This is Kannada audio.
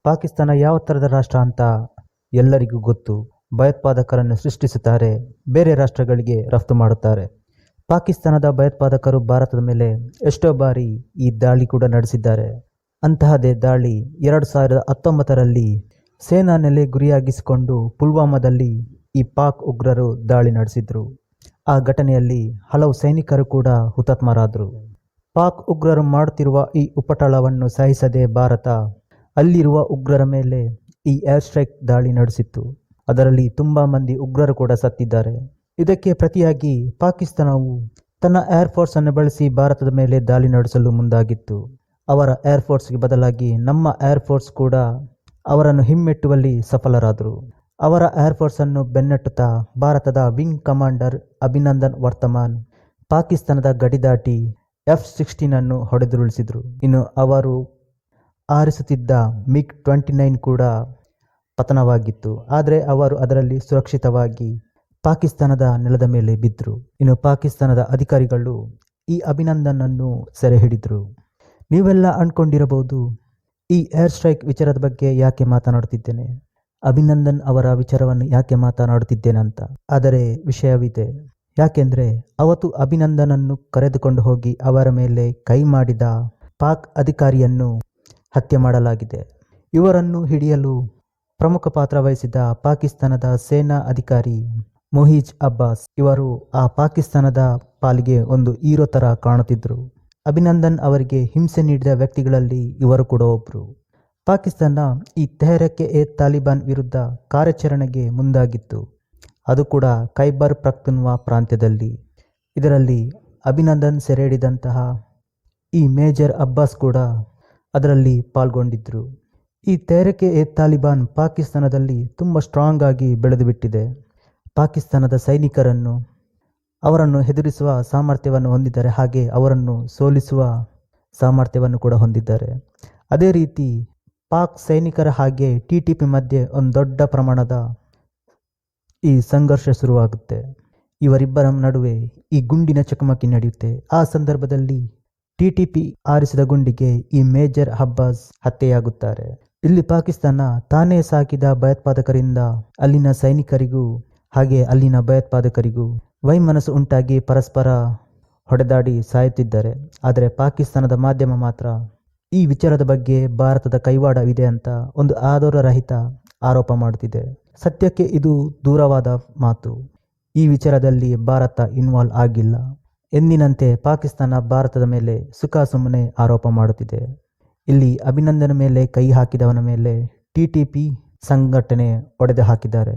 ಪಾಕಿಸ್ತಾನ ಯಾವ ಥರದ ರಾಷ್ಟ್ರ ಅಂತ ಎಲ್ಲರಿಗೂ ಗೊತ್ತು. ಭಯೋತ್ಪಾದಕರನ್ನು ಸೃಷ್ಟಿಸುತ್ತಾರೆ, ಬೇರೆ ರಾಷ್ಟ್ರಗಳಿಗೆ ರಫ್ತು ಮಾಡುತ್ತಾರೆ. ಪಾಕಿಸ್ತಾನದ ಭಯೋತ್ಪಾದಕರು ಭಾರತದ ಮೇಲೆ ಎಷ್ಟೋ ಬಾರಿ ಈ ದಾಳಿ ಕೂಡ ನಡೆಸಿದ್ದಾರೆ. ಅಂತಹದೇ ದಾಳಿ 2019ರಲ್ಲಿ ಸೇನಾ ನೆಲೆ ಗುರಿಯಾಗಿಸಿಕೊಂಡು ಪುಲ್ವಾಮಾದಲ್ಲಿ ಈ ಪಾಕ್ ಉಗ್ರರು ದಾಳಿ ನಡೆಸಿದ್ರು. ಆ ಘಟನೆಯಲ್ಲಿ ಹಲವು ಸೈನಿಕರು ಕೂಡ ಹುತಾತ್ಮರಾದರು. ಪಾಕ್ ಉಗ್ರರು ಮಾಡುತ್ತಿರುವ ಈ ಉಪಟಳವನ್ನು ಸಹಿಸದೆ ಭಾರತ ಅಲ್ಲಿರುವ ಉಗ್ರರ ಮೇಲೆ ಈ ಏರ್ ಸ್ಟ್ರೈಕ್ ದಾಳಿ ನಡೆಸಿತ್ತು. ಅದರಲ್ಲಿ ತುಂಬಾ ಮಂದಿ ಉಗ್ರರು ಕೂಡ ಸತ್ತಿದ್ದಾರೆ. ಇದಕ್ಕೆ ಪ್ರತಿಯಾಗಿ ಪಾಕಿಸ್ತಾನವು ತನ್ನ ಏರ್ ಫೋರ್ಸ್ ಅನ್ನು ಬಳಸಿ ಭಾರತದ ಮೇಲೆ ದಾಳಿ ನಡೆಸಲು ಮುಂದಾಗಿತ್ತು. ಅವರ ಏರ್ ಫೋರ್ಸ್ಗೆ ಬದಲಾಗಿ ನಮ್ಮ ಏರ್ ಫೋರ್ಸ್ ಕೂಡ ಅವರನ್ನು ಹಿಮ್ಮೆಟ್ಟುವಲ್ಲಿ ಸಫಲರಾದರು. ಅವರ ಏರ್ ಫೋರ್ಸ್ ಅನ್ನು ಬೆನ್ನಟ್ಟುತ್ತಾ ಭಾರತದ ವಿಂಗ್ ಕಮಾಂಡರ್ ಅಭಿನಂದನ್ ವರ್ತಮಾನ್ ಪಾಕಿಸ್ತಾನದ ಗಡಿ ದಾಟಿ F-16 ಅನ್ನು ಹೊಡೆದುರುಳಿಸಿದರು. ಇನ್ನು ಅವರು ಆರಿಸುತ್ತಿದ್ದ MiG-29 ಕೂಡ ಪತನವಾಗಿತ್ತು. ಆದರೆ ಅವರು ಅದರಲ್ಲಿ ಸುರಕ್ಷಿತವಾಗಿ ಪಾಕಿಸ್ತಾನದ ನೆಲದ ಮೇಲೆ ಬಿದ್ದರು. ಇನ್ನು ಪಾಕಿಸ್ತಾನದ ಅಧಿಕಾರಿಗಳು ಈ ಅಭಿನಂದನನ್ನು ಸೆರೆ ಹಿಡಿದರು. ನೀವೆಲ್ಲ ಅಂದ್ಕೊಂಡಿರಬಹುದು, ಈ ಏರ್ ಸ್ಟ್ರೈಕ್ ವಿಚಾರದ ಬಗ್ಗೆ ಯಾಕೆ ಮಾತನಾಡುತ್ತಿದ್ದೇನೆ, ಅಭಿನಂದನ್ ಅವರ ವಿಚಾರವನ್ನು ಯಾಕೆ ಮಾತನಾಡುತ್ತಿದ್ದೇನೆ ಅಂತ. ಆದರೆ ವಿಷಯವಿದೆ. ಯಾಕೆಂದರೆ ಅವತ್ತು ಅಭಿನಂದನನ್ನು ಕರೆದುಕೊಂಡು ಹೋಗಿ ಅವರ ಮೇಲೆ ಕೈ ಮಾಡಿದ ಪಾಕ್ ಅಧಿಕಾರಿಯನ್ನು ಹತ್ಯೆ ಮಾಡಲಾಗಿದೆ. ಇವರನ್ನು ಹಿಡಿಯಲು ಪ್ರಮುಖ ಪಾತ್ರ ವಹಿಸಿದ ಪಾಕಿಸ್ತಾನದ ಸೇನಾ ಅಧಿಕಾರಿ ಮೊಹಿಜ್ ಅಬ್ಬಾಸ್ ಇವರು ಆ ಪಾಕಿಸ್ತಾನದ ಪಾಲಿಗೆ ಒಂದು ಹೀರೋ ಥರ ಕಾಣುತ್ತಿದ್ದರು. ಅಭಿನಂದನ್ ಅವರಿಗೆ ಹಿಂಸೆ ನೀಡಿದ ವ್ಯಕ್ತಿಗಳಲ್ಲಿ ಇವರು ಕೂಡ ಒಬ್ಬರು. ಪಾಕಿಸ್ತಾನ ಈ ತೆಹರಿಕ್-ಎ-ತಾಲಿಬಾನ್ ವಿರುದ್ಧ ಕಾರ್ಯಾಚರಣೆಗೆ ಮುಂದಾಗಿತ್ತು. ಅದು ಕೂಡ ಖೈಬರ್ ಪಖ್ತೂನ್ವಾ ಪ್ರಾಂತ್ಯದಲ್ಲಿ. ಇದರಲ್ಲಿ ಅಭಿನಂದನ್ ಸೆರೆ ಹಿಡಿದಂತಹ ಈ ಮೇಜರ್ ಅಬ್ಬಾಸ್ ಕೂಡ ಅದರಲ್ಲಿ ಪಾಲ್ಗೊಂಡಿದ್ದರು. ಈ ತೆಹರಿಕ್-ಎ-ತಾಲಿಬಾನ್ ಪಾಕಿಸ್ತಾನದಲ್ಲಿ ತುಂಬ ಸ್ಟ್ರಾಂಗ್ ಆಗಿ ಬೆಳೆದು ಬಿಟ್ಟಿದೆ. ಪಾಕಿಸ್ತಾನದ ಸೈನಿಕರನ್ನು ಅವರನ್ನು ಹೆದರಿಸುವ ಸಾಮರ್ಥ್ಯವನ್ನು ಹೊಂದಿದ್ದಾರೆ, ಹಾಗೆ ಅವರನ್ನು ಸೋಲಿಸುವ ಸಾಮರ್ಥ್ಯವನ್ನು ಕೂಡ ಹೊಂದಿದ್ದಾರೆ. ಅದೇ ರೀತಿ ಪಾಕ್ ಸೈನಿಕರ ಹಾಗೆ TTP ಮಧ್ಯೆ ಒಂದು ದೊಡ್ಡ ಪ್ರಮಾಣದ ಈ ಸಂಘರ್ಷ ಶುರುವಾಗುತ್ತೆ. ಇವರಿಬ್ಬರ ನಡುವೆ ಈ ಗುಂಡಿನ ಚಕಮಕಿ ನಡೆಯುತ್ತೆ. ಆ ಸಂದರ್ಭದಲ್ಲಿ TTP ಆರಿಸಿದ ಗುಂಡಿಗೆ ಈ ಮೇಜರ್ ಅಬ್ಬಾಸ್ ಹತ್ಯೆಯಾಗುತ್ತಾರೆ. ಇಲ್ಲಿ ಪಾಕಿಸ್ತಾನ ತಾನೇ ಸಾಕಿದ ಭಯೋತ್ಪಾದಕರಿಂದ ಅಲ್ಲಿನ ಸೈನಿಕರಿಗೂ ಹಾಗೆ ಅಲ್ಲಿನ ಭಯೋತ್ಪಾದಕರಿಗೂ ವೈಮನಸ್ಸು ಉಂಟಾಗಿ ಪರಸ್ಪರ ಹೊಡೆದಾಡಿ ಸಾಯುತ್ತಿದ್ದಾರೆ. ಆದರೆ ಪಾಕಿಸ್ತಾನದ ಮಾಧ್ಯಮ ಮಾತ್ರ ಈ ವಿಚಾರದ ಬಗ್ಗೆ ಭಾರತದ ಕೈವಾಡವಿದೆ ಅಂತ ಒಂದು ಆಧಾರರಹಿತ ಆರೋಪ ಮಾಡುತ್ತಿದೆ. ಸತ್ಯಕ್ಕೆ ಇದು ದೂರವಾದ ಮಾತು. ಈ ವಿಚಾರದಲ್ಲಿ ಭಾರತ ಇನ್ವಾಲ್ವ್ ಆಗಿಲ್ಲ. ಎಂದಿನಂತೆ ಪಾಕಿಸ್ತಾನ ಭಾರತದ ಮೇಲೆ ಸುಮ್ಮನೆ ಆರೋಪ ಮಾಡುತ್ತಿದೆ. ಇಲ್ಲಿ ಅಭಿನಂದನ ಮೇಲೆ ಕೈ ಹಾಕಿದವನ ಮೇಲೆ TTP ಸಂಘಟನೆ ಹೊಡೆದು ಹಾಕಿದ್ದಾರೆ.